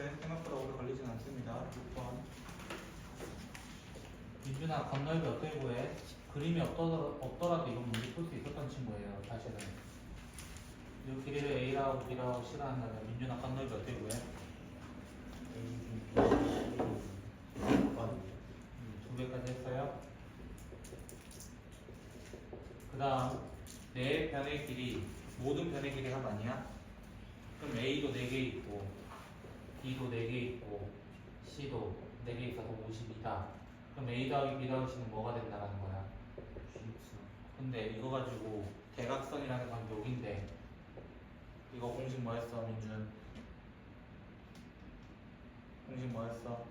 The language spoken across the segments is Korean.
생각보다 오래 걸리진 않습니다. 6번. 민준아, 건널비 어떻게 구해? 그림이 없더라도 이건 문제 풀 수 있었던 친구예요, 사실은. 이 길이를 A라고 B라고 싫어한다면 민준아, 건널비 어떻게 구해? 두 개까지 했어요. 그 다음, 네 변의 길이, 모든 변의 길이 합 아니야? 그럼 A도 4개 있고, B도 4개 있고, C도 4개 있어서 52다. 그럼 A 더하기 B 더하기 C는 뭐가 된다는 거야? 근데 이거 가지고 대각선이라는 건 여기인데 이거 공식 뭐였어, 민준? 공식 뭐였어?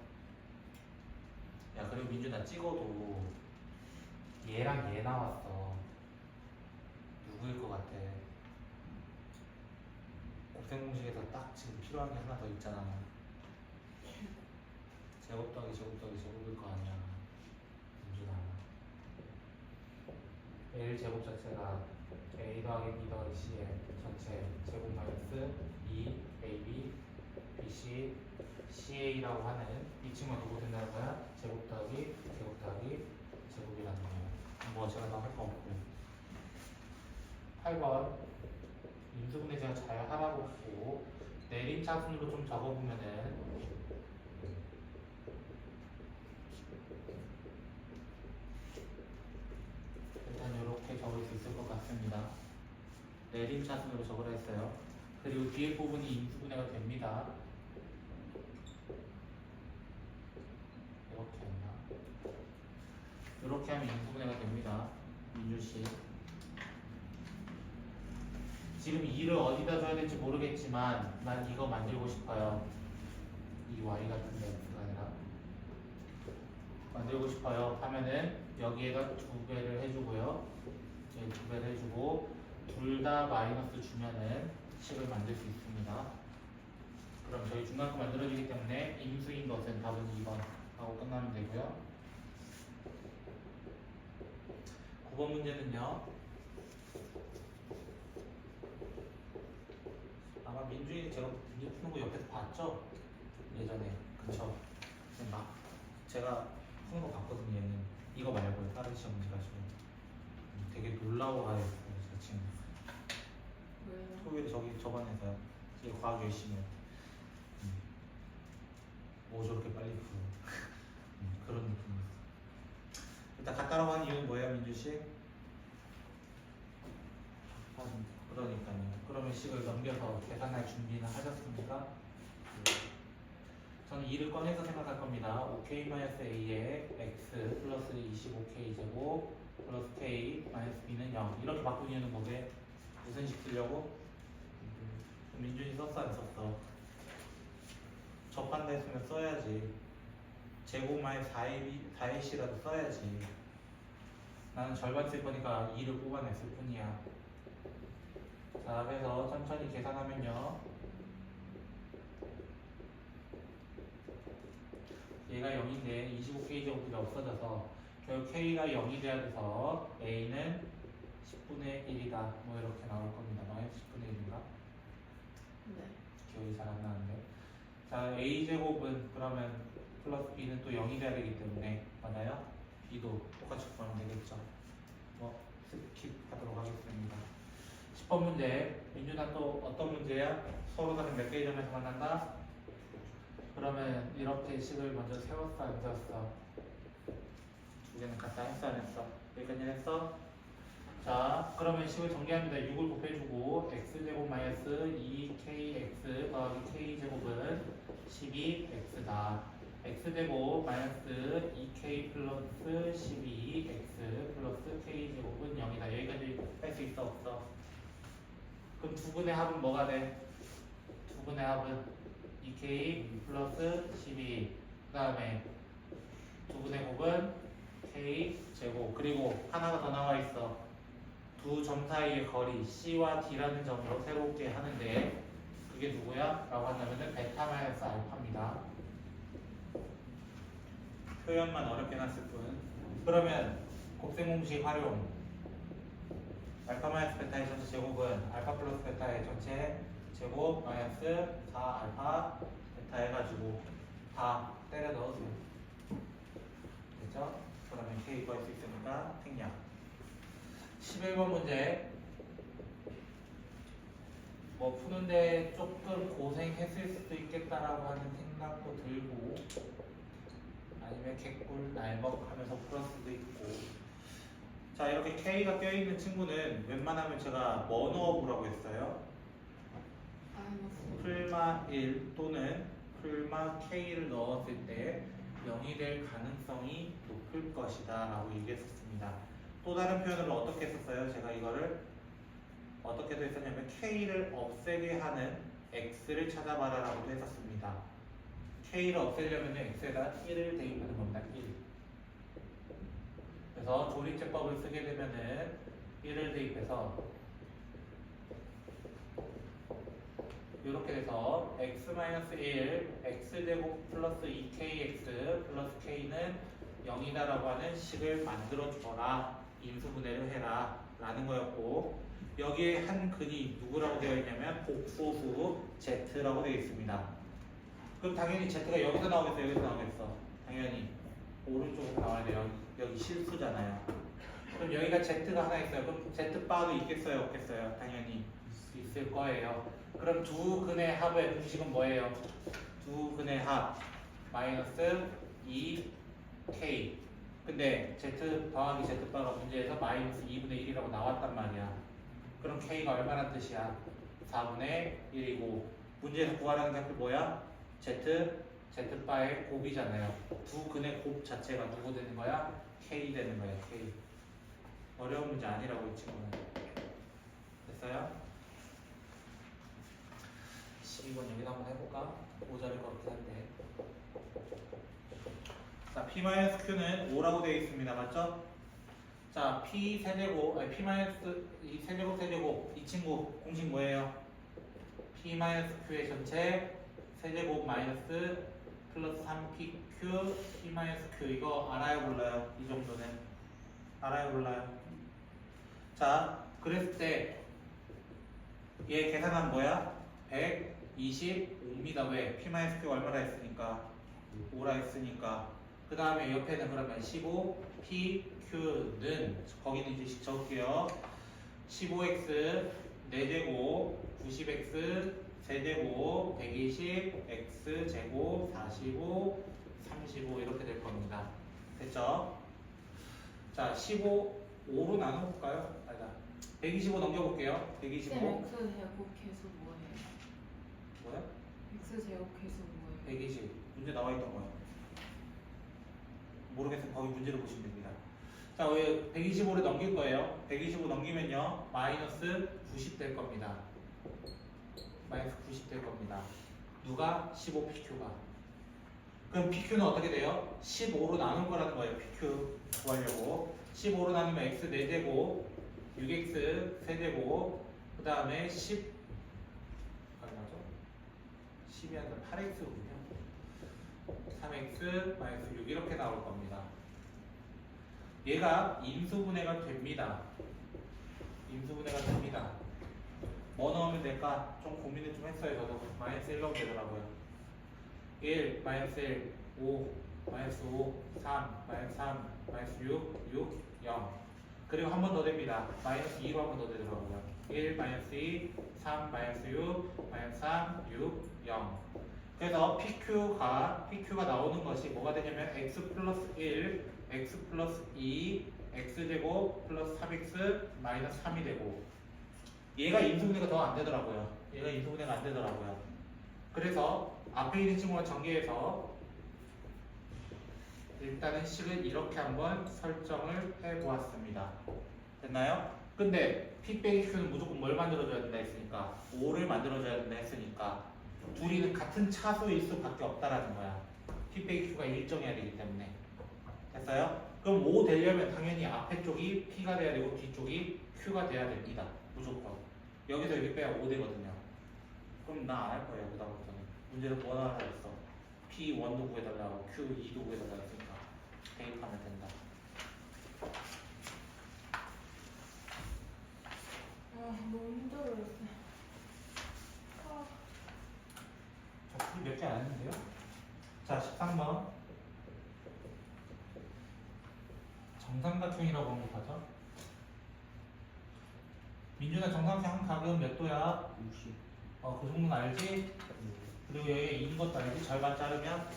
야, 그리고 민준 나 찍어도 얘랑 얘 나왔어. 누구일 것 같아? 곱셈 공식에서 딱 지금 필요한 게 하나 더 있잖아. 제곱 더하기 제곱 더하기 제곱일 거 아니야, 민준아. L 제곱 자체가 A 더하기 B 더하기 C의 전체 제곱 마이너스 2AB BC CA라고 하는 이 친구가 누구 된다는 거야? 제곱 더하기 제곱 더하기 제곱이라는 거예요. 뭐 제가 나할 거 없고. 8번 인수분해 제가 잘 하라고 했고 내림차순으로 좀 적어보면은 일단 이렇게 적을 수 있을 것 같습니다. 내림차순으로 적으라 했어요. 그리고 뒤에 부분이 인수분해가 됩니다. 이렇게 했나? 이렇게 하면 인수분해가 됩니다. 민주씨. 지금 2를 어디다 줘야 될지 모르겠지만 난 이거 만들고 싶어요. 이 y 같은 게 x가 아니라 만들고 싶어요 하면은 여기에다 2배를 해주고요. 여기 2배를 해주고 둘 다 마이너스 주면은 식을 만들 수 있습니다. 그럼 저희 중간거 만들어지기 때문에 임수인 것은 답은 2번 하고 끝나면 되고요. 9번 문제는요. 아마 민준이 제가 문제 푸는 거 옆에서 봤죠? 예전에. 그쵸? 근데 막 제가 푸는 거 봤거든요. 얘는 이거 말고요. 다른 시험 문제 가지고 되게 놀라워하였어요. 제 친구. 왜요? 토요일에 저반에서요. 되게 과학 열심히 해요. 뭐 저렇게 빨리 풀어. 그런 느낌이었어. 일단 갔다라고 한 이유는 뭐예요, 민주씨? 그러니까요. 그러면 식을 넘겨서 계산할 준비는 하셨습니까? 저는 2를 꺼내서 생각할 겁니다. 5k-a에 x 플러스 25k 제곱 플러스 k 마이너스 b는 0 이렇게 바꾼 이유는 뭐게? 무슨 식 쓰려고? 민준이 썼어 안 썼어? 접한다 했으면 써야지. 제곱 마이너스 4ac라도 써야지. 나는 절반 쓸 거니까 2를 뽑아냈을 뿐이야. 자, 그래서 천천히 계산하면요. 얘가 0인데 25k 제곱이 없어져서 결국 k가 0이 돼야 돼서 a는 10분의 1이다. 뭐 이렇게 나올 겁니다. 마이너스 10분의 1인가? 네. 기억이 잘 안 나는데. 자, a 제곱은 그러면 플러스 b는 또 0이 돼야 되기 때문에 맞아요? b도 똑같이 구하면 되겠죠. 뭐 스킵하도록 하겠습니다. 10번 문제. 민준아 또 어떤 문제야? 서로 다른 몇 개의 점에서 만난다? 그러면 이렇게 식을 먼저 세웠어 안 세웠어? 두 개는 갖다 했어 안 했어? 여기까지 했어? 자, 그러면 식을 정리합니다. 6을 곱해주고 x제곱 마이너스 2kx 더하기 k제곱은 12x다. x제곱 마이너스 2k 플러스 12x 플러스 k제곱은 0이다. 여기까지 할 수 있어 없어? 그럼 두 분의 합은 뭐가 돼? 두 분의 합은 2k 플러스 12. 그 다음에 두 분의 곱은 k 제곱. 그리고 하나가 더 나와 있어. 두 점 사이의 거리 C와 D라는 점으로 새롭게 하는데 그게 누구야? 라고 한다면 베타 마이너스 알파입니다. 표현만 어렵게 놨을 뿐. 그러면 곱셈 공식 활용. 알파 마이너스 베타의 전체 제곱은 알파 플러스 베타의 전체 제곱 마이너스 4 알파 다 해가지고 다 때려 넣으세요. 됐죠? 그러면 K 구할 수 있으니까 생략. 11번 문제. 뭐 푸는데 조금 고생했을 수도 있겠다라고 하는 생각도 들고, 아니면 개꿀 날먹 하면서 풀을 수도 있고. 자, 이렇게 K가 껴있는 친구는 웬만하면 제가 뭐 넣어보라고 했어요? 마이너스. 풀마 1 또는 풀마 K를 넣었을 때 0이 될 가능성이 높을 것이다 라고 얘기했었습니다. 또 다른 표현으로 어떻게 했었어요? 제가 이거를 어떻게도 했었냐면 K를 없애게 하는 X를 찾아봐라 라고도 했었습니다. K를 없애려면 X에다 1을 대입하는 겁니다. 1. 그래서 조립제법을 쓰게 되면은 1을 대입해서 이렇게 돼서 x-1 x제곱 플러스 2kx 플러스 k는 0이다라고 하는 식을 만들어줘라, 인수분해를 해라 라는 거였고, 여기에 한 근이 누구라고 되어 있냐면 복소수 z라고 되어 있습니다. 그럼 당연히 z가 여기서 나오겠어, 여기서 나오겠어? 당연히 오른쪽으로 나와야 돼요. 여기 실수잖아요. 그럼 여기가 z가 하나 있어요. 그럼 z바도 있겠어요, 없겠어요? 당연히 있을 거예요. 그럼 두 근의 합의 공식은 뭐예요? 두 근의 합 마이너스 2k. 근데 z 더하기 z바가 문제에서 마이너스 2분의 1이라고 나왔단 말이야. 그럼 k가 얼마나 뜻이야? 4분의 1이고, 문제에서 구하라는 게 뭐야? z바의 곱이잖아요. 두 근의 곱 자체가 누구 되는 거야? k 되는 거야. k. 어려운 문제 아니라고 이 친구는. 됐어요? 12번 여기다 한번 해볼까? 모자랄 것 같긴 한데. 자, P-Q는 5라고 되어 있습니다. 맞죠? 자, P 세제곱, 아니 P- 이 세제곱 세제곱, 이 친구 공식 뭐예요? P-Q의 전체 세제곱 마이너스 플러스 3PQ P-Q. 이거 알아요 몰라요? 이 정도는 알아요 몰라요? 자, 그랬을 때 얘 계산한 뭐야? 125입니다. 왜? P-Q가 얼마나 했으니까? 5라 했으니까. 그 다음에 옆에는 그러면 15 PQ는 거기는 이제 적을게요. 15x 4제곱 90x 세제곱 120 x제곱 45 35 이렇게 될 겁니다. 됐죠? 자, 5로 나눠볼까요? 아니다. 125 넘겨볼게요. 125. 쌤, x 제곱 계수 뭐예요? 뭐야? x 제곱 계수 뭐예요? 120. 문제 나와 있던 거예요. 모르겠으면 거기 문제를 보시면 됩니다. 자, 왜 125를 넘길 거예요? 125 넘기면요, 마이너스 90 될 겁니다. 마이너스 90 될 겁니다. 누가? 15PQ가. 그럼 PQ는 어떻게 돼요? 15로 나눈 거라는 거예요. PQ 구하려고. 15로 나누면 x 4제곱, 6x 세제곱, 그 다음에 10, 얼마죠? 10이 아니라 8x군요. 3x 마이너스 6 이렇게 나올 겁니다. 얘가 인수분해가 됩니다. 인수분해가 됩니다. 뭐 넣으면 될까? 좀 고민을 좀 했어요. 저도 마이너스 1 넣으면 되더라고요. 1, 마이너스 1, 5, 마이너스 5, 3, 마이너스 3, 마이너스 6, 6, 0. 그리고 한 번 더 됩니다. 마이너스 2로 한 번 더 되더라고요. 1, 마이너스 2, 3, 마이너스 6, 마이너스 3, 6, 0. 그래서 PQ가 나오는 것이 뭐가 되냐면 x 플러스 1, x 플러스 2, x제곱 플러스 3x 마이너스 3이 되고, 얘가 인수분해가 더 안 되더라고요. 얘가 인수분해가 안 되더라고요. 그래서 앞에 있는 친구가 전개해서 일단은 식을 이렇게 한번 설정을 해보았습니다. 됐나요? 근데 P 빼기 Q는 무조건 뭘 만들어줘야 된다 했으니까, 5를 만들어줘야 된다 했으니까 둘이는 같은 차수일 수밖에 없다라는 거야. P 빼기 Q가 일정해야 되기 때문에. 됐어요? 그럼 5 되려면 당연히 앞에 쪽이 P가 돼야 되고 뒤쪽이 Q가 돼야 됩니다. 무조건. 여기서 여기 빼야 5 되거든요. 그럼 나 안 할 거예요. 그 다음부터는. 문제를 뭐 하나 했어? P1도 구해달라고 Q2도 구해달라고 했으니까 대입하면 된다. 아, 너무 힘들어. 자, 몇 개 안 했는데요? 자, 13번. 정삼각형이라고 한 거 가죠? 민준아, 정삼각형 한 각은 몇 도야? 60. 그 정도는 알지? 그리고 여기 인 것도 알지? 절반 자르면.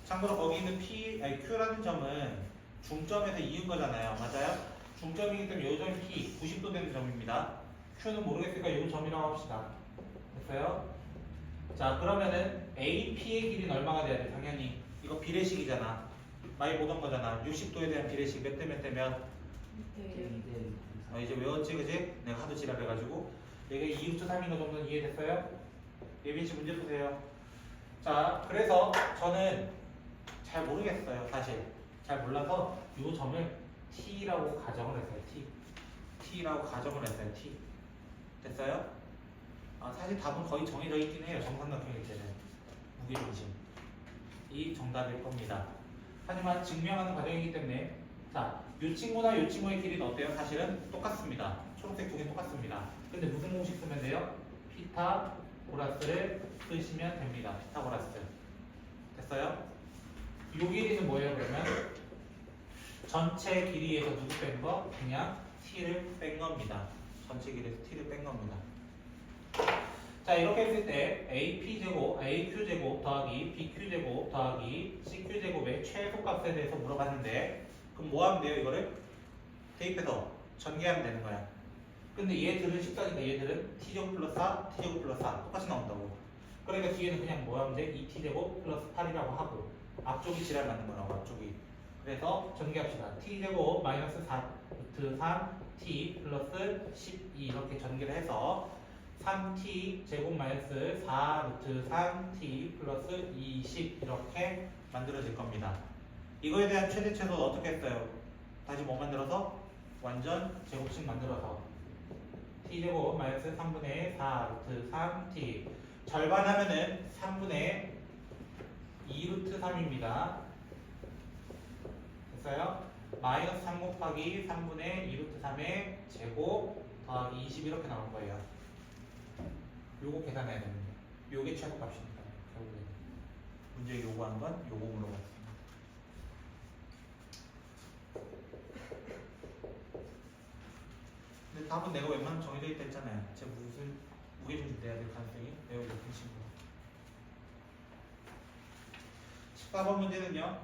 참고로 거기 있는 Q라는 점은 중점에서 이은 거잖아요. 맞아요? 중점이기 때문에 이 점이 P, 90도 되는 점입니다. Q는 모르겠으니까 이 점이라고 합시다. 됐어요? 자, 그러면은 AP의 길이는 얼마가 돼야 돼? 당연히 이거 비례식이잖아. 많이 보던 거잖아. 60도에 대한 비례식 몇 대 몇 대면 네. 이제 외웠지, 그지? 내가 하도 지랄해가지고. 이게 2루트 3인 거 정도는 이해됐어요? 예빈 씨 문제 푸세요. 자, 그래서 저는 잘 모르겠어요, 사실. 잘 몰라서 이 점을 T라고 가정을 했어요, T라고 가정을 했어요, T. 됐어요? 사실 답은 거의 정해져 있긴 해요, 정삼각형일 때는. 무게중심. 이 정답일 겁니다. 하지만 증명하는 과정이기 때문에 자, 이 친구나 이 친구의 길이는 어때요? 사실은 똑같습니다. 초록색 두 개 똑같습니다. 근데 무슨 공식 쓰면 돼요? 피타고라스를 쓰시면 됩니다. 피타고라스. 됐어요? 이 길이는 뭐예요, 그러면? 전체 길이에서 누구 뺀 거? 그냥 t를 뺀 겁니다. 전체 길이에서 t를 뺀 겁니다. 자, 이렇게 했을 때 AP제곱, AQ제곱 더하기 BQ제곱 더하기 CQ제곱의 최소값에 대해서 물어봤는데 그럼 뭐 하면 돼요, 이거를? 대입해서 전개하면 되는 거야. 근데 얘들은 식상이다. 얘들은 t제곱 플러스 4, t제곱 플러스 4 똑같이 나온다고. 그러니까 뒤에는 그냥 뭐 하면 돼? 2t제곱 플러스 8이라고 하고 앞쪽이 지랄 맞는 거라고, 앞쪽이. 그래서 전개합시다. t제곱 마이너스 4 루트 3t 플러스 12 이렇게 전개를 해서 3t 제곱 마이너스 4 루트 3t 플러스 20 이렇게 만들어질 겁니다. 이거에 대한 최대 최소는 어떻게 했어요? 다시 뭐 만들어서? 완전 제곱식 만들어서 t제곱 마이너스 3분의 4 루트 3t 절반 하면은 3분의 2 루트 3입니다. 됐어요? 마이너스 3 곱하기 3분의 2 루트 3의 제곱 더하기 20 이렇게 나올 거예요. 요거 계산해야 됩니다. 요게 최소값입니다. 결국에 문제 요구한 건 요거 물어봤습니다. 근데 답은 내가 웬만하면 정해져 있다 했잖아요. 제가 무슨 무게중심 돼야 될 가능성이 매우 높은 친구. 14번 문제는요.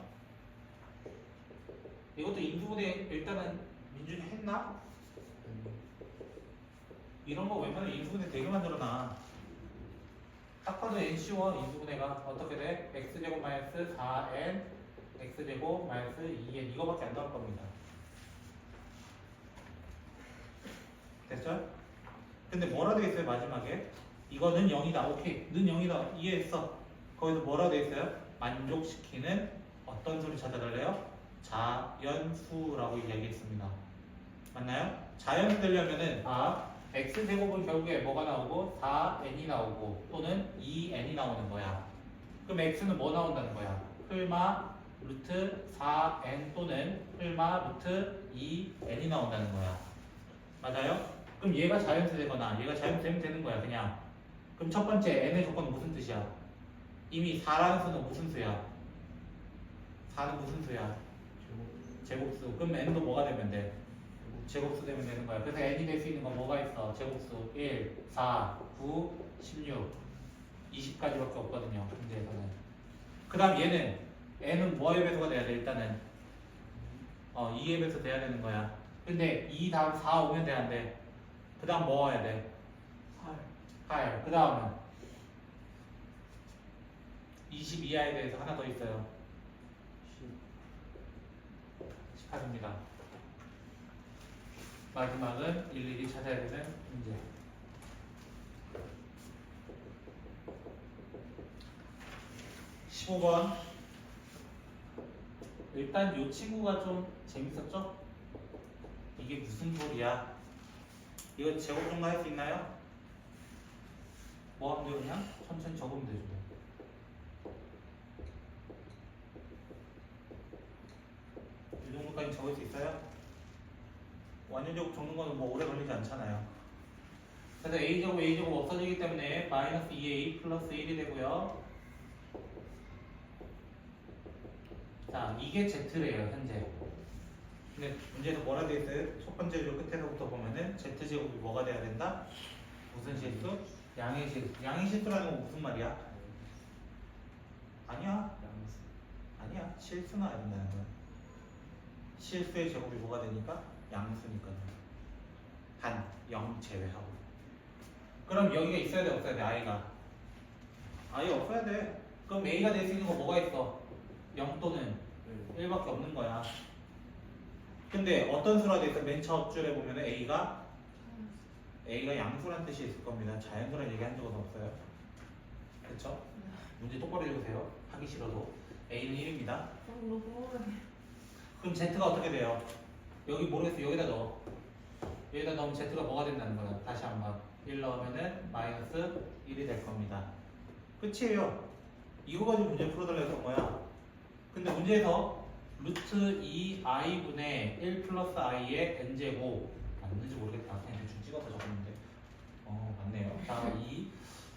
이것도 인수분해 일단은 민준이 했나? 이런 거 웬만하면 인수분해 되게 만들어놔. 딱 봐도 NC1 인수분해가 어떻게 돼? x제곱 마이너스 4n x제곱 마이너스 2n 이거밖에 안 나올 겁니다. 됐죠? 근데 뭐라 돼 있어요 마지막에? 이거는 0이다. 오케이. 는 0이다. 이해했어. 거기서 뭐라 돼 있어요? 만족시키는 어떤 수를 찾아달래요? 자연수라고 이야기했습니다. 맞나요? 자연수 되려면은 x제곱은 결국에 뭐가 나오고 4n이 나오고 또는 2n이 나오는 거야. 그럼 x는 뭐 나온다는 거야? 풀마 루트 4n 또는 풀마 루트 2n이 나온다는 거야. 맞아요? 그럼 얘가 자연수 되거나 얘가 자연수 되면 되는 거야 그냥. 그럼 첫 번째 n의 조건은 무슨 뜻이야? 이미 4라는 수는 무슨 수야? 4는 무슨 수야? 제곱수. 그럼 n도 뭐가 되면 돼? 제곱수 되면 되는 거야. 그래서 n이 될 수 있는 건 뭐가 있어? 제곱수 1, 4, 9, 16, 20까지밖에 없거든요. 문제에서는. 그 다음 얘는 n은 뭐의 배수가 돼야 돼? 일단은 2의 배수 돼야 되는 거야. 근데 2 다음 4 오면 돼 안 돼? 그 다음 뭐 와야 돼? 8. 그 다음은 20 이하에 대해서 하나 더 있어요. 18입니다. 마지막은 일일이 찾아야 되는 문제. 15번. 일단 이 친구가 좀 재밌었죠? 이게 무슨 소리야? 이거 제곱 정도 할 수 있나요? 뭐 하면 돼요? 그냥 천천히 적으면 되죠. 이 정도까지 적을 수 있어요? 완전적으로 적는 거는 뭐 오래 걸리지 않잖아요. 그래서 a제곱 없어지기 때문에 마이너스 2a 플러스 1이 되고요. 자, 이게 Z래요, 현재. 근데 문제에서 뭐라 돼 있어요? 첫 번째 줄 끝에서부터 보면은 Z제곱이 뭐가 돼야 된다? 무슨 실수? 양의 실수. 양의 실수라는 건 무슨 말이야? 아니야. 아니야. 실수는 안 된다는 거야. 실수의 제곱이 뭐가 되니까? 양수니까요. 단 0 제외하고. 그럼 여기가 있어야 돼, 없어야 돼? I가. I 없어야 돼. 그럼 A가 될 수 있는 거 뭐가 있어? 0 또는 1밖에 없는 거야. 근데 어떤 수라 돼 있어? 맨 첫 줄에 보면 A가 양수란 뜻이 있을 겁니다. 자연수란 얘기한 적은 없어요. 그쵸? 문제 똑바로 읽으세요. 하기 싫어도. A는 1입니다. 그럼 Z가 어떻게 돼요? 여기 모르겠어. 여기다 넣어. 여기다 넣으면 Z가 뭐가 된다는 거야? 다시 한번 1 넣으면은 마이너스 1이 될 겁니다. 끝이에요. 이거 가지고 문제 풀어달라 해서 뭐야? 근데 문제에서 루트 2i분의 1 플러스 i의 n제곱 맞는지 모르겠다. 그냥 대충 찍어서 적었는데 맞네요. 자, 2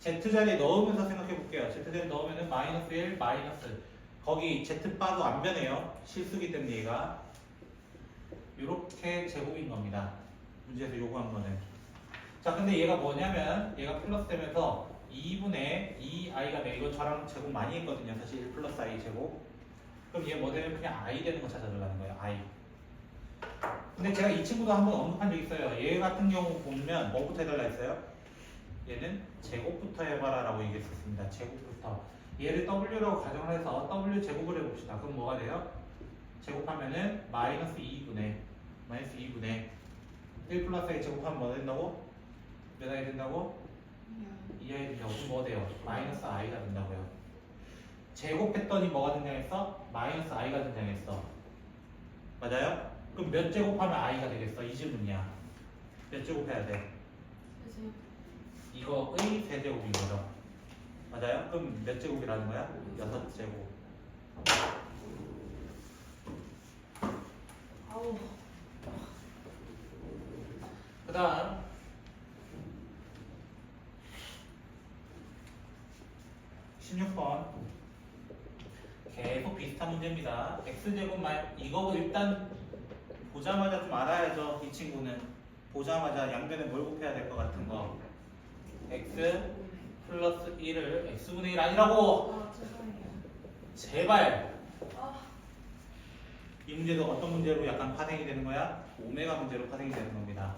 Z자리에 넣으면서 생각해 볼게요. Z자리에 넣으면은 마이너스 1 마이너스 거기 Z바도 안 변해요. 실수기 때문에 얘가 이렇게 제곱인 겁니다. 문제에서 요구한 거는. 자, 근데 얘가 뭐냐면 얘가 플러스 되면서 2분의 2i가 돼. 이거 저랑 제곱 많이 했거든요. 사실 1 플러스 i 제곱. 그럼 얘 뭐 되면 그냥 i 되는 거 찾아달라는 거예요. i. 근데 제가 이 친구도 한번 언급한 적 있어요. 얘 같은 경우 보면 뭐부터 해달라 했어요? 얘는 제곱부터 해봐라 라고 얘기했었습니다. 제곱부터. 얘를 w라고 가정을 해서 w 제곱을 해봅시다. 그럼 뭐가 돼요? 제곱하면은 마이너스 2분의 1 플러스 i 제곱하면 뭐 된다고? 몇 i 된다고? 2i 된다고. 그럼 뭐 돼요? 마이너스 i가 된다고요. 제곱했더니 뭐가 등장했어? 마이너스 i가 등장했어. 맞아요? 그럼 몇 제곱하면 i가 되겠어? 이 질문이야. 몇 제곱해야 돼? 이거의 세제곱인 거죠. 맞아요? 그럼 몇 제곱이라는 거야? 6제곱. 그 다음 16번 계속 비슷한 문제입니다. x제곱 이거 일단 보자마자 좀 알아야죠. 이 친구는 보자마자 양변에 뭘 곱해야 될 것 같은 거. x 플러스 1을 x분의 1 아니라고. 제발. 이 문제도 어떤 문제로 약간 파생이 되는 거야? 오메가 문제로 파생이 되는 겁니다.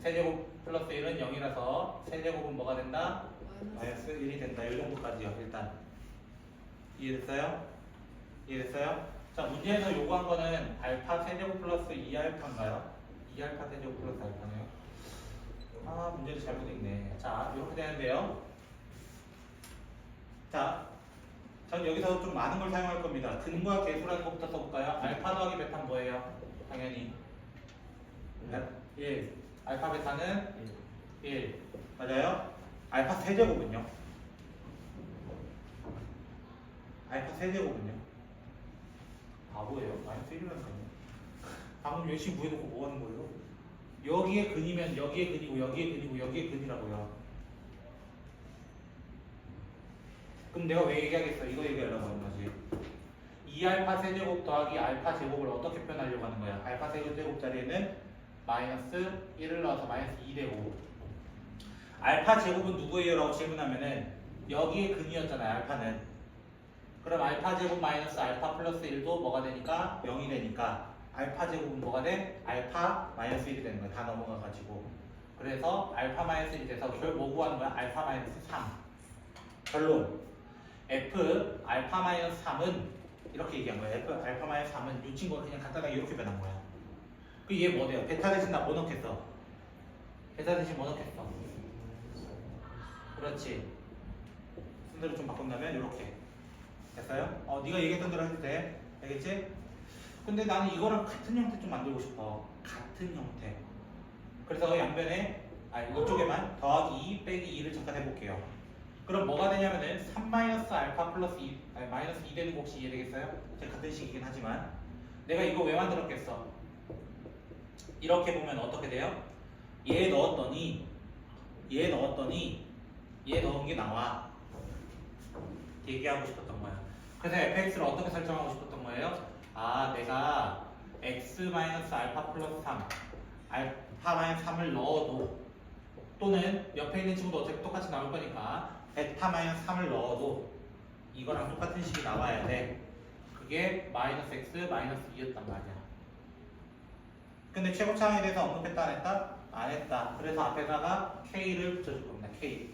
세제곱 플러스 1은 0이라서 세제곱은 뭐가 된다? 마이너스 1이 된다. 이 정도까지요. 일단 이해됐어요? 이해됐어요? 자, 문제에서 요구한 거는 알파 세제곱 플러스 2알파인가요? 2알파 세제곱 플러스 알파네요. 아, 문제도 잘못 읽네. 자, 이렇게 되는데요. 자, 전 여기서 좀 많은 걸 사용할 겁니다. 근과 계수라는 것부터 써볼까요? 알파 더하기 베타는 뭐예요? 당연히 1. 알파 베타는 1. 맞아요? 알파 세제곱은요? 알파 세제곱은요? 바보예요. 마이너스 1이라니까요. 방금 열심히 구해놓고 뭐 하는 거예요? 여기에 근이면 여기에 근이고 여기에 근이고 여기에 근이라고요. 그럼 내가 왜 얘기하겠어? 이거 얘기하려고 하는 거지. 2알파 세제곱 더하기 알파 제곱을 어떻게 표현하려고 하는 거야? 알파 세제곱 자리에는 마이너스 1을 넣어서 마이너스 2 되고 알파 제곱은 누구예요? 라고 질문하면은 여기에 근이었잖아요. 알파는. 그럼 알파 제곱 마이너스 알파 플러스 1도 뭐가 되니까? 0이 되니까 알파 제곱은 뭐가 돼? 알파 마이너스 1이 되는 거야. 다 넘어가가지고. 그래서 알파 마이너스 1이 돼서 결국 뭐 구하는 거야? 알파 마이너스 3. 결론. F 알파 마이너스 3은 이렇게 얘기한 거야. F 알파 마이너스 3은 이 친구가 그냥 간단하게 이렇게 변한 거야. 그 얘 뭐 돼요? 베타 대신 나 뭐 넣겠어? 베타 대신 뭐 넣겠어? 그렇지. 순서를 좀 바꾼다면 이렇게. 됐어요? 네가 얘기했던 대로 해도 돼. 알겠지? 근데 나는 이거랑 같은 형태 좀 만들고 싶어. 같은 형태. 그래서 양변에 이쪽에만 더하기 2 빼기 2를 잠깐 해볼게요. 그럼 뭐가 되냐면은 3 마이너스 알파 플러스 2 마이너스 2 되는 거 혹시 이해되겠어요? 제가 같은 식이긴 하지만 내가 이거 왜 만들었겠어? 이렇게 보면 어떻게 돼요? 얘 넣었더니 얘 넣은 게 나와. 얘기하고 싶었던 거야. 그래서 fx를 어떻게 설정하고 싶었던 거예요? 아, 내가 x-알파 플러스 3 알파-3을 넣어도 또는 옆에 있는 친구도 어차피 똑같이 나올 거니까 베타-3을 넣어도 이거랑 똑같은 식이 나와야 돼. 그게 마이너스 x 마이너스 2였단 말이야. 근데 최고차항에 대해서 언급했다 안 했다? 안 했다. 그래서 앞에다가 k를 붙여줄 겁니다. k.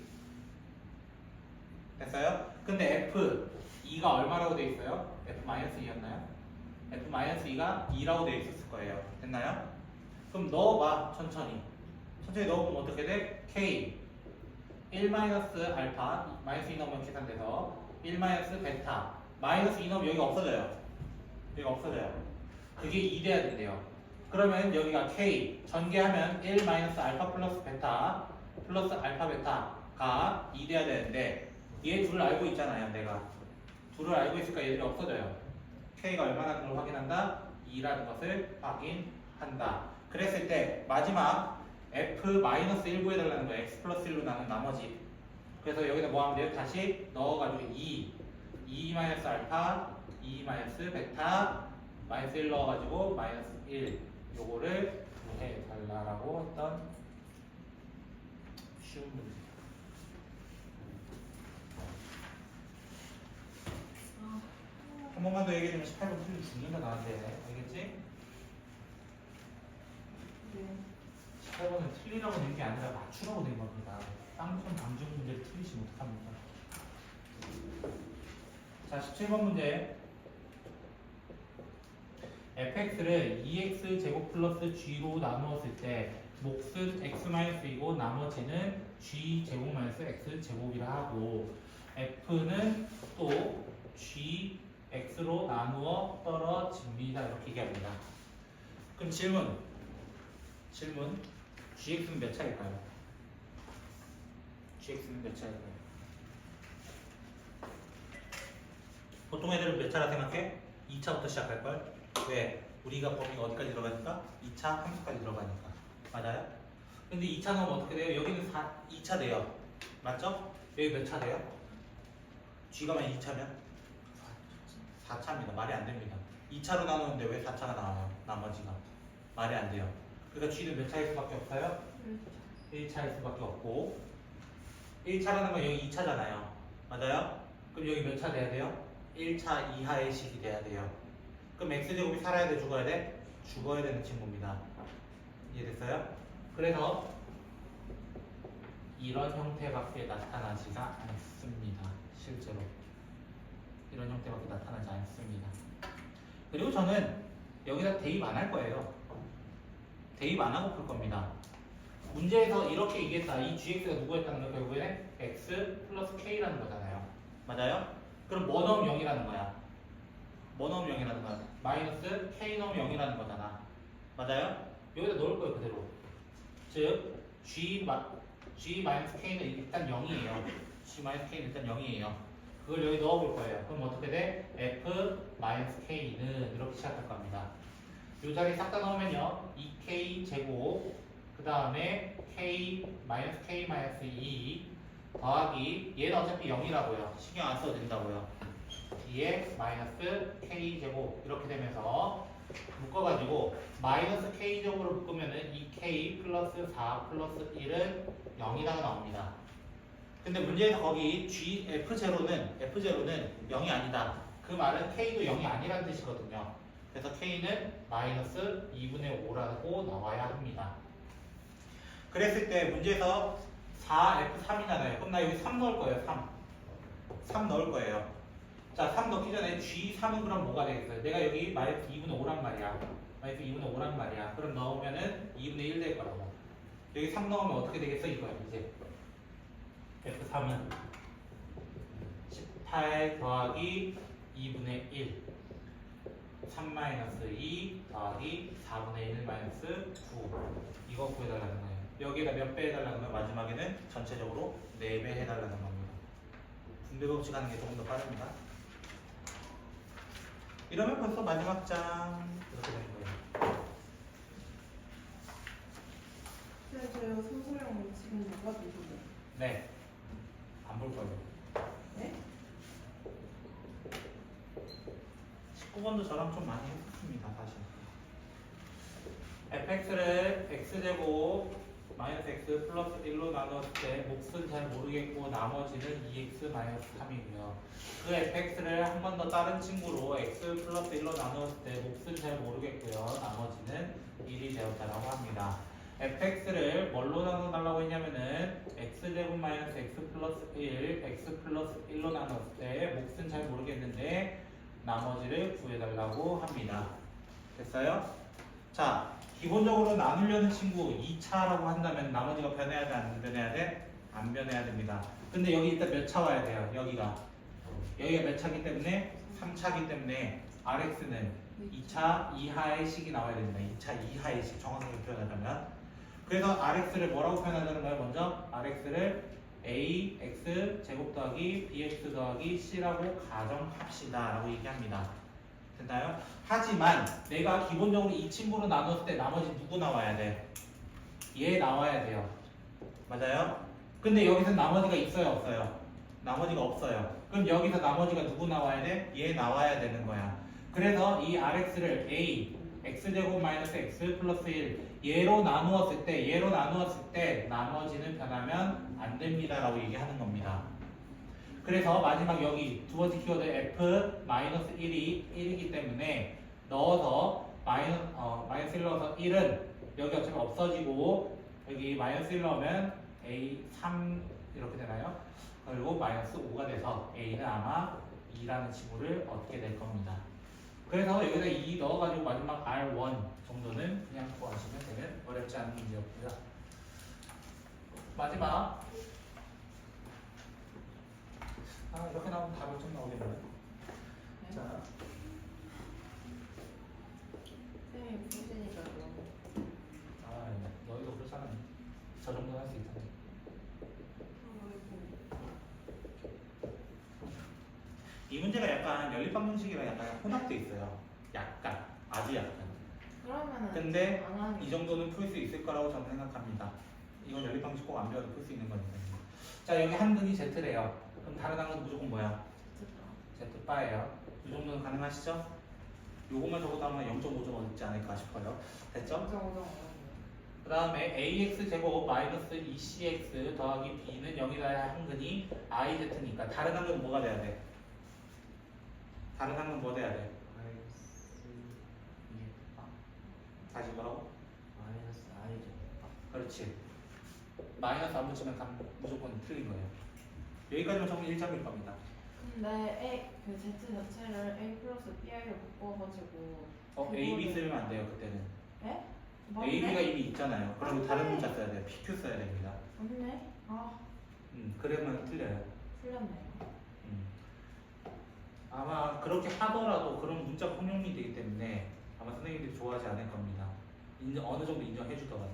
됐어요? 근데 f 2가 얼마라고 돼 있어요? f-2였나요? f-2가 2라고 돼 있었을 거예요. 됐나요? 그럼 넣어봐. 천천히 넣어보면 어떻게 돼? k 1-알파 마이너스 2 넣으면 계산돼서 1-베타 마이너스 2 넣으면 여기가 없어져요. 여기가 없어져요. 그게 2 돼야 된대요. 그러면 여기가 k 전개하면 1-알파 플러스 베타 플러스 알파 베타가 2 돼야 되는데 얘 둘을 알고 있잖아요. 내가 둘을 알고 있으니까 얘들이 없어져요. k가 얼마나 걸 확인한다? 2라는 것을 확인한다. 그랬을 때 마지막 f-1 구해달라는 거예요. x 플러스 1로 나눈 나머지. 그래서 여기다 뭐 하면 돼요? 다시 넣어가지고 2-알파 2-베타 마이너스 1 넣어가지고 마이너스 1 요거를 구해달라고 했던 쉬운 문제. 한 번만 더 얘기해주면 18번 틀리면 죽는다 나한테. 알겠지? 네. 18번은 틀리라고 된 게 아니라 맞추라고 된 겁니다. 쌍촌 방정 문제를 틀리시면 어떡합니까? 자, 17번 문제. fx를 2x 제곱 플러스 g로 나누었을 때 몫은 x-2이고 나머지는 g 제곱 마이너스 x 제곱이라 하고 f는 또 g x로 나누어 떨어집니다. 이렇게 얘기합니다. 그럼 질문 gx는 몇 차일까요? gx는 몇 차일까요? 보통 애들은 몇 차라 생각해? 2차부터 시작할걸? 왜? 우리가 범위가 어디까지 들어가니까? 2차 함수까지 들어가니까. 맞아요? 근데 2차 넣으면 어떻게 돼요? 여기는 2차 돼요. 맞죠? 여기 몇 차 돼요? g가 만약 2차면? 4차입니다. 말이 안 됩니다. 2차로 나누는데 왜 4차가 나와요? 나머지가. 말이 안 돼요. 그러니까 g는 몇 차일 수밖에 없어요? 1차일 수밖에 없고 1차라는 건 여기 2차잖아요. 맞아요? 그럼 여기 몇 차 돼야 돼요? 1차 이하의 식이 돼야 돼요. 그럼 x제곱이 살아야 돼? 죽어야 돼? 죽어야 되는 친구입니다. 이해됐어요? 그래서 이런 형태밖에 나타나지가 않습니다. 실제로 이런 형태밖에 나타나지 않습니다. 그리고 저는 여기다 대입 안 할 거예요. 대입 안 하고 풀 겁니다. 문제에서 이렇게 얘기했다. 이 gx가 누구였다는 거 결국에는 x 플러스 k라는 거잖아요. 맞아요? 그럼 뭐 넣으면 0이라는 거야? 뭐 넣으면 0이라는 거야? 마이너스 k 넣으면 0이라는 거잖아. 맞아요? 여기다 넣을 거예요. 그대로. 즉 g 마이너스 k는 일단 0이에요. g 마이너스 k는 일단 0이에요. 그걸 여기 넣어볼 거예요. 그럼 어떻게 돼? f 마이너스 k는 이렇게 시작할 겁니다. 이 자리 싹 다 넣으면요 2k 제곱 그 다음에 k 마이너스 2 더하기 얘는 어차피 0이라고요. 신경 안 써도 된다고요. 뒤에 마이너스 k 제곱 이렇게 되면서 묶어가지고 마이너스 k 제곱으로 묶으면은 2k 플러스 4 플러스 1은 0이라고 나옵니다. 근데 문제에서 거기 F0는 0이 아니다. 그 말은 K도 0이 아니라는 뜻이거든요. 그래서 K는 마이너스 2분의 5라고 나와야 합니다. 그랬을 때 문제에서 4F3이잖아요. 그럼 나 여기 3 넣을 거예요. 3 넣을 거예요. 자, 3 넣기 전에 G3은 그럼 뭐가 되겠어요? 내가 여기 마이너스 2분의 5란 말이야. 마이너스 2분의 5란 말이야. 그럼 넣으면은 2분의 1 될 거라고. 여기 3 넣으면 어떻게 되겠어? 이거야, 이제. F3은 18 더하기 2분의 1 3 마이너스 2 더하기 4분의 1 마이너스 9 이거 구해달라는 거예요. 여기에다 몇 배 해달라는 거예요? 마지막에는 전체적으로 4배 해달라는 겁니다. 분배 법칙 하는 게 조금 더 빠릅니다. 이러면 벌써 마지막 장 이렇게 되는 거예요. 네, 저요 소소령 지금 누가 보시죠? 네. 안 볼 거예요. 네? 수건도 저랑 좀 많이 했었습니다. 사실 fx를 x제곱 마이너스 x 플러스 1로 나눴을 때 몫은 잘 모르겠고 나머지는 2x 마이너스 3이고요. 그 fx를 한 번 더 다른 친구로 x 플러스 1로 나눴을 때 몫은 잘 모르겠고요. 나머지는 1이 되었다라고 합니다. fx를 뭘로 나눠달라고 했냐면은 x제곱 마이너스 x 플러스 1 x 플러스 1로 나눴을 때 몫은 잘 모르겠는데 나머지를 구해달라고 합니다. 됐어요? 자, 기본적으로 나누려는 친구 2차라고 한다면 나머지가 변해야 돼? 안 변해야 돼? 안 변해야 됩니다. 근데 여기 일단 몇 차 와야 돼요? 여기가 몇 차기 때문에 3차기 때문에 RX는 2차 이하의 식이 나와야 됩니다. 2차 이하의 식 정확하게 표현하자면 그래서 RX를 뭐라고 표현하자는 거예요? 먼저 RX를 AX 제곱 더하기 BX 더하기 C라고 가정합시다 라고 얘기합니다. 됐나요? 하지만 내가 기본적으로 이 친구로 나눴을 때 나머지 누구 나와야 돼? 얘 나와야 돼요. 맞아요? 근데 여기서 나머지가 있어요? 없어요? 나머지가 없어요. 그럼 여기서 나머지가 누구 나와야 돼? 얘 나와야 되는 거야. 그래서 이 RX를 A x제곱 마이너스 x 플러스 1 얘로 나누었을 때 나머지는 변하면 안 됩니다 라고 얘기하는 겁니다. 그래서 마지막 여기 두 번째 키워드 f 마이너스 1이 1이기 때문에 넣어서 마이너스 1 넣어서 1은 여기 어차피 없어지고 여기 마이너스 1 넣으면 a 3 이렇게 되나요? 그리고 마이너스 5가 돼서 a는 아마 2라는 친구를 얻게 될 겁니다. 그래서 여기다 2 넣어가지고 마지막 R1 정도는 그냥 구하시면 되는 어렵지 않은 문제였고요. 마지막 이렇게 나오면 답이 좀 나오겠네요. 네. 자, 쌤이 보시니까 그럼. 너희도 그렇잖아. 저 정도는 할 수 있잖아. 이 문제가 약간 연립방정식이랑 약간 혼합돼 있어요. 약간, 아주 약간. 그러면은 근데 안 하는 이 정도는 풀 수 있을 거라고 저는 생각합니다. 이건 연립방정식 꼭 안 배워도 풀 수 있는 거니까요. 자, 여기 한근이 Z래요. 그럼 다른 한근 무조건 뭐야? Z바예요. 이 정도는 가능하시죠? 요것만 적어도 아마 0.5점 얻지 않을까 싶어요. 됐죠? 그 다음에 AX제곱 마이너스 2CX 더하기 B는 0이다 할 한근이 IZ니까 다른 한근은 뭐가 돼야 돼? 다른 한근 뭐 돼야 돼? 다시 뭐라고? 마이너스 i죠. 그렇지. 마이너스 안 붙이면 무조건 틀린 거예요. 여기까지만 적으면 1점일 겁니다. 근데 그 Z 자체를 A 플러스 BI로 바꿔가지고 A, B 쓰면 안 돼요 그때는. 에? A, B가 맞네? 이미 있잖아요. 그러면 다른 문자 써야 돼요. PQ 써야 됩니다. 맞네? 아 그러면 틀려요. 틀렸네요. 아마 그렇게 하더라도 그런 문자가 혼용이 되기 때문에 아마 선생님들이 좋아하지 않을 겁니다. 어느 정도 인정해 주더라도.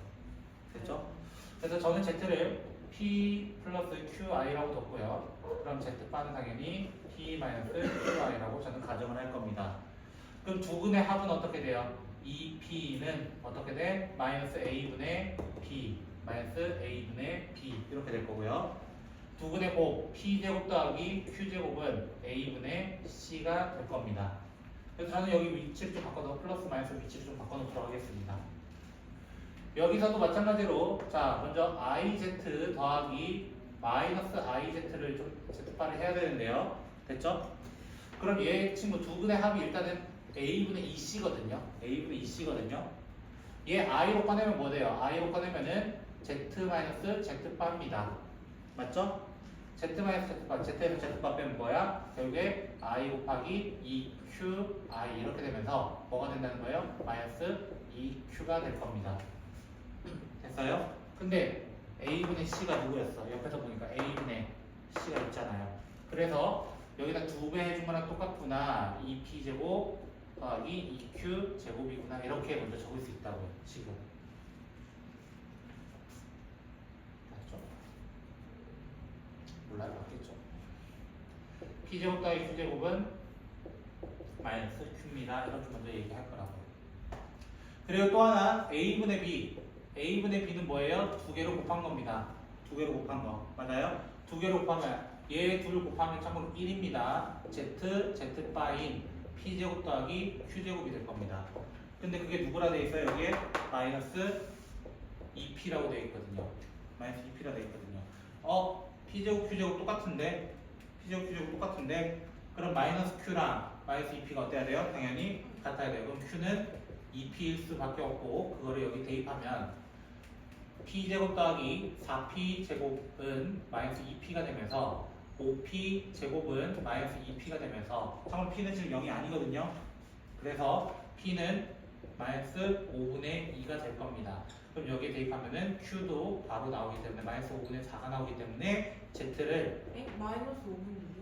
됐죠? 그래서 저는 Z를 P 플러스 QI라고 뒀고요. 그럼 Z바는 당연히 P 마이너스 QI라고 저는 가정을 할 겁니다. 그럼 두 근의 합은 어떻게 돼요? 2P는 어떻게 돼? 마이너스 A분의 P 마이너스 A분의 B 이렇게 될 거고요. 두 근의 곱 P제곱 더하기 Q제곱은 A분의 C가 될 겁니다. 그래서 저는 여기 위치를 좀 바꿔서 플러스 마이너스 위치를 좀 바꿔놓도록 하겠습니다. 여기서도 마찬가지로 자 먼저 IZ 더하기 마이너스 IZ를 좀 Z바를 해야 되는데요. 됐죠? 그럼 얘 친구 두 근의 합이 일단은 A분의 2C거든요. A분의 2C거든요. 얘 I로 꺼내면 뭐 돼요? I로 꺼내면은 Z 마이너스 Z바입니다. 맞죠? Z 마이너스 Z바, Z에서 Z바 빼면 뭐야? 결국에 I 곱하기 2QI 이렇게 되면서 뭐가 된다는 거예요? 마이너스 2Q가 될 겁니다. 됐어요? 근데 A분의 C가 누구였어? 옆에서 보니까 A분의 C가 있잖아요. 그래서 여기다 2배 해준 거랑 똑같구나. 2P제곱 더하기 2Q 제곱이구나. 이렇게 먼저 적을 수 있다고요. 지금. 맞죠? 몰라요. 맞겠죠? P제곱 더하기 Q제곱은 마이너스 Q입니다. 이렇게 먼저 얘기할 거라고. 그리고 또 하나 A분의 B. A분의 B는 뭐예요? 두 개로 곱한 겁니다. 두 개로 곱한 거. 맞아요? 두 개로 곱하면 얘 둘 곱하면 참고로 1입니다. Z, Z바인 P제곱 더하기 Q제곱이 될 겁니다. 근데 그게 누구라 돼 있어요? 여기에 마이너스 2P라고 돼 있거든요. 마이너스 2P라 돼 있거든요. P제곱 Q제곱 똑같은데 P제곱 Q제곱 똑같은데 그럼 마이너스 Q랑 마이너스 2P가 어때야 돼요? 당연히 같아야 돼요. 그럼 Q는 2P일 수밖에 없고 그거를 여기 대입하면 P제곱 더하기 4P제곱은 마이너스 2P가 되면서 5P제곱은 마이너스 2P가 되면서 참고로 P는 지금 0이 아니거든요. 그래서 P는 마이너스 5분의 2가 될 겁니다. 그럼 여기에 대입하면은 Q도 바로 나오기 때문에 마이너스 5분의 4가 나오기 때문에 Z를 마이너스 5분의